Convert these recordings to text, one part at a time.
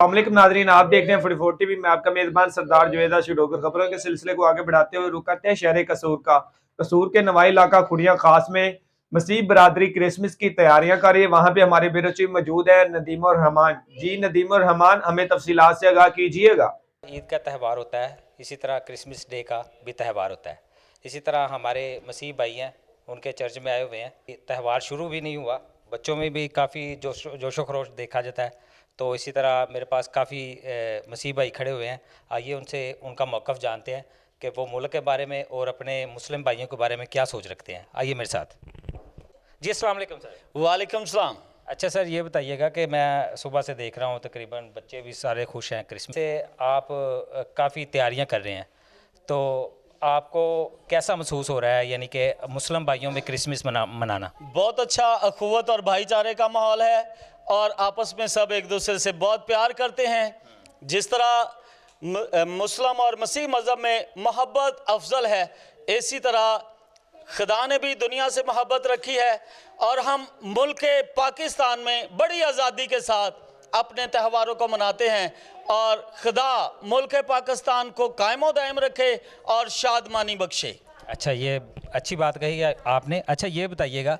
अस्सलामुअलैकुम नाज़रीन, आप देख रहे हैं 44 टीवी। मैं आपका मेज़बान सरदार जुवेदा शुडोकर। खबरों के सिलसिले को आगे बढ़ाते हुए रुक करते हैं शहर कसूर का। कसूर के नवाई इलाका खुड़िया खास में मसीह बरादरी क्रिसमस की तैयारियां कर रही है। वहां पे हमारे ब्यूरो चीफ मौजूद है नदीम और रहमान जी। नदीम और रहमान, हमें तफसीलात से आगाह कीजिएगा। ईद का त्यौहार होता है, इसी तरह क्रिसमस डे का भी त्यौहार होता है। इसी तरह हमारे मसीह भाई हैं, उनके चर्च में आए हुए हैं। त्यौहार शुरू भी नहीं हुआ, बच्चों में भी काफ़ी जोशो खरोश देखा जाता है। तो इसी तरह मेरे पास काफ़ी मसीह भाई खड़े हुए हैं। आइए उनसे उनका मौक़िफ़ जानते हैं कि वो मुल्क के बारे में और अपने मुस्लिम भाइयों के बारे में क्या सोच रखते हैं। आइए मेरे साथ। जी अस्सलाम वालेकुम सर। वालेकुम सलाम। अच्छा सर, ये बताइएगा कि मैं सुबह से देख रहा हूँ तकरीबन बच्चे भी सारे खुश हैं क्रिसमस से। आप काफ़ी तैयारियां कर रहे हैं, तो आपको कैसा महसूस हो रहा है, यानी कि मुस्लिम भाइयों में क्रिसमस मनाना? बहुत अच्छा अखुवत और भाईचारे का माहौल है और आपस में सब एक दूसरे से बहुत प्यार करते हैं। जिस तरह मुस्लिम और मसीह मज़हब में मोहब्बत अफजल है, इसी तरह खुदा ने भी दुनिया से मोहब्बत रखी है और हम मुल्क पाकिस्तान में बड़ी आज़ादी के साथ अपने त्योहारों को मनाते हैं। और खुदा मुल्क पाकिस्तान को कायम व दायम रखे और शादमानी बख्शे। अच्छा, ये अच्छी बात कही है आपने। अच्छा, ये बताइएगा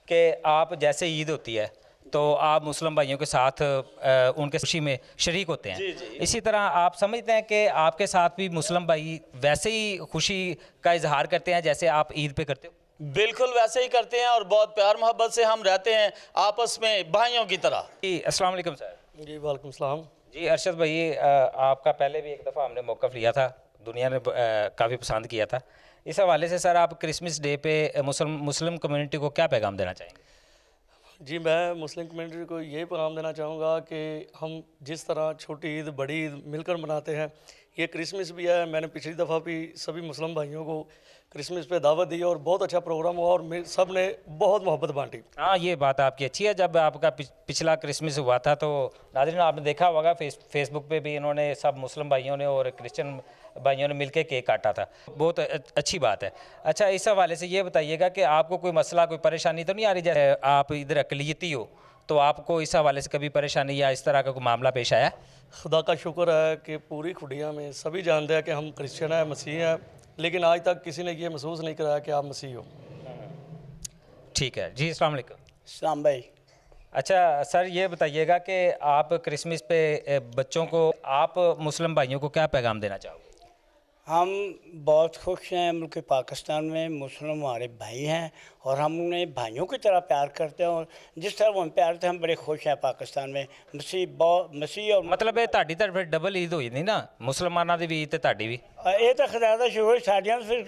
कि आप जैसे ईद होती है तो आप मुस्लिम भाइयों के साथ उनके खुशी में शरीक होते हैं। जी। इसी तरह आप समझते हैं कि आपके साथ भी मुस्लिम भाई वैसे ही खुशी का इजहार करते हैं जैसे आप ईद पे करते हो? बिल्कुल वैसे ही करते हैं और बहुत प्यार मोहब्बत से हम रहते हैं आपस में भाइयों की तरह। जी अस्सलाम वालेकुम सर। जी वालेकुम सलाम। जी अरशद भाई, आपका पहले भी एक दफ़ा हमने मौक़िफ़ लिया था, दुनिया ने काफ़ी पसंद किया था। इस हवाले से सर, आप क्रिसमस डे पे मुस्लिम कम्युनिटी को क्या पैगाम देना चाहेंगे? जी, मैं मुस्लिम कम्युनिटी को यही पैगाम देना चाहूँगा कि हम जिस तरह छोटी ईद बड़ी ईद मिलकर मनाते हैं, ये क्रिसमस भी है। मैंने पिछली दफ़ा भी सभी मुस्लिम भाइयों को क्रिसमस पे दावत दी और बहुत अच्छा प्रोग्राम हुआ और सब ने बहुत मोहब्बत बांटी। हाँ, ये बात आपकी अच्छी है। जब आपका पिछला क्रिसमस हुआ था तो नाज़रीन आपने देखा होगा फेसबुक पे भी इन्होंने सब मुस्लिम भाइयों ने और क्रिश्चियन भाइयों ने मिलकर केक काटा था। बहुत अच्छी बात है। अच्छा, इस हवाले से ये बताइएगा कि आपको कोई मसला, कोई परेशानी तो नहीं आ रही? जैसे आप इधर अक़लियती हो, तो आपको इस हवाले से कभी परेशानी या इस तरह का कोई मामला पेश आया? खुदा का शुक्र है कि पूरी खुडिया में सभी जानते हैं कि हम क्रिश्चियन हैं, मसीह हैं, लेकिन आज तक किसी ने ये महसूस नहीं कराया कि आप मसीह हो। ठीक है जी। अस्सलाम वालेकुम। सलाम भाई। अच्छा सर, ये बताइएगा कि आप क्रिसमस पे बच्चों को, आप मुस्लिम भाइयों को क्या पैगाम देना चाहोगे? हम बहुत खुश हैं, मुल्क पाकिस्तान में मुस्लिम हमारे भाई हैं और हम उन्हें भाइयों की तरह प्यार करते हैं और जिस तरह वो हम प्यार करते हैं, हम बड़े खुश हैं पाकिस्तान में। मसीह और मतलब ਤੁਹਾਡੀ ਤਾਂ ਫਿਰ ਡਬਲ ਈਦ ਹੋਈ ਨਹੀਂ ਨਾ, ਮੁਸਲਮਾਨਾਂ ਦੀ ਵੀ ਈਦ ਤੇ ਤੁਹਾਡੀ ਵੀ। ਇਹ ਤਾਂ ਖੁਦਾ ਦਾ ਸ਼ੁਕਰ, ਸਾਡੀਆਂ ਫਿਰ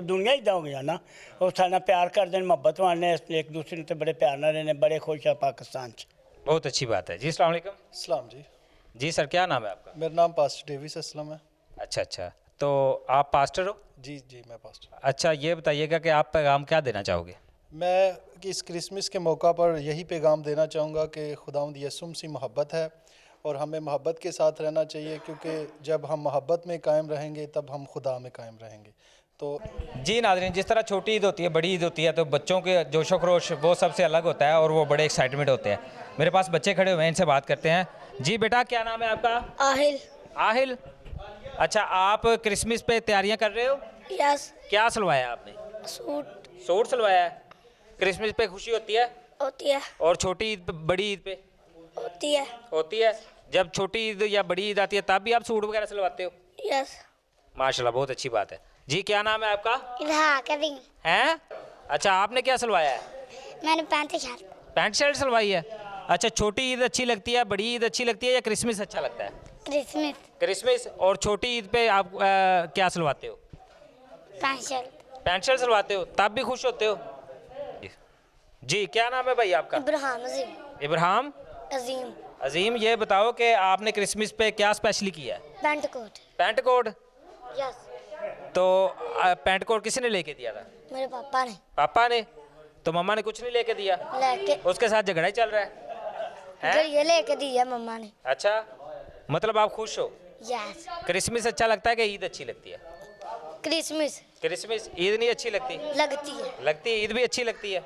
ਦੁਨੀਆ ਹੀ ਹੋ ਗਿਆ ਨਾ। ਉਹ ਸਾਡੇ प्यार करते हैं, मोहब्बत वाले एक दूसरे से बड़े प्यार नाल रहने, बड़े खुश हैं पाकिस्तान से। बहुत अच्छी बात है जी। अस्सलाम वालेकुम। सलाम जी। जी सर, क्या नाम है आपका? मेरा नाम पास्टर डेविस असलम है। अच्छा, तो आप पास्टर हो? जी, मैं पास्टर। अच्छा, ये बताइएगा कि आप पैगाम क्या देना चाहोगे? मैं इस क्रिसमस के मौका पर यही पैगाम देना चाहूँगा कि खुदावंद यीशु मसीह मोहब्बत है और हमें मोहब्बत के साथ रहना चाहिए, क्योंकि जब हम मोहब्बत में कायम रहेंगे तब हम खुदा में कायम रहेंगे। तो जी नाज़रीन, जिस तरह छोटी ईद होती है, बड़ी ईद होती है, तो बच्चों के जोशो खरोश वो सबसे अलग होता है और वो बड़े एक्साइटमेंट होते हैं। मेरे पास बच्चे खड़े हुए हैं, इनसे बात करते हैं। जी बेटा, क्या नाम है आपका? आहिल। आहिल। अच्छा, आप क्रिसमस पे तैयारियां कर रहे हो? यस। क्या सिलवाया आपने? सूट सिलवाया है। क्रिसमस पे खुशी होती है? होती है। और छोटी ईद, बड़ी ईद पे? होती है। जब छोटी ईद या बड़ी ईद आती है तब भी आप सूट वगैरह सिलवाते हो? यस। माशाल्लाह, बहुत अच्छी बात है जी। क्या नाम है आपका? इल्हा करीम। हैं? अच्छा, आपने क्या सिलवाया है? मैंने पैंट शर्ट सिलवाई है। अच्छा, छोटी ईद अच्छी लगती है, बड़ी ईद अच्छी लगती है या क्रिसमस अच्छा लगता है? क्रिसमस। और छोटी ईद पे आप क्या सिलवाते हो? पैंट शर्ट सिलवाते हो, तब भी खुश होते हो? जी, क्या नाम है भाई आपका? इब्राहिम अजीम। ये बताओ कि आपने क्रिसमस पे क्या स्पेशली किया है? Pant coat. यस। तो पैंट कोट किसने लेके दिया था? मेरे पापा ने। तो मम्मा ने कुछ नहीं लेके दिया? उसके साथ झगड़ा ही चल रहा है? ये लेके दिया मम्मा ने। अच्छा, मतलब आप खुश हो? यस। क्रिसमस अच्छा लगता है कि ईद अच्छी लगती है? क्रिसमस। ईद नहीं अच्छी लगती? लगती है। ईद भी अच्छी लगती है।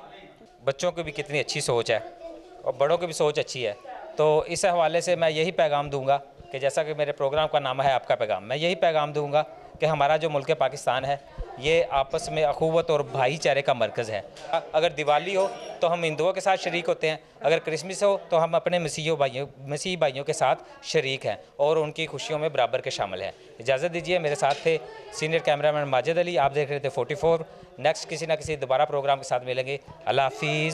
बच्चों की भी कितनी अच्छी सोच है और बड़ों की भी सोच अच्छी है। तो इस हवाले से मैं यही पैगाम दूंगा कि जैसा कि मेरे प्रोग्राम का नाम है आपका पैगाम, मैं यही पैगाम दूंगा कि हमारा जो मुल्क पाकिस्तान है ये आपस में अखुवत और भाईचारे का मरकज़ है। अगर दिवाली हो तो हम हिंदुओं के साथ शरीक होते हैं, अगर क्रिसमस हो तो हम अपने मसीही भाइयों के साथ शरीक हैं और उनकी खुशियों में बराबर के शामिल हैं। इजाज़त दीजिए, मेरे साथ थे सीनियर कैमरामैन माजिद अली, आप देख रहे थे 44। नेक्स्ट किसी ना किसी दोबारा प्रोग्राम के साथ मिलेंगे। अल्लाह हाफिज़।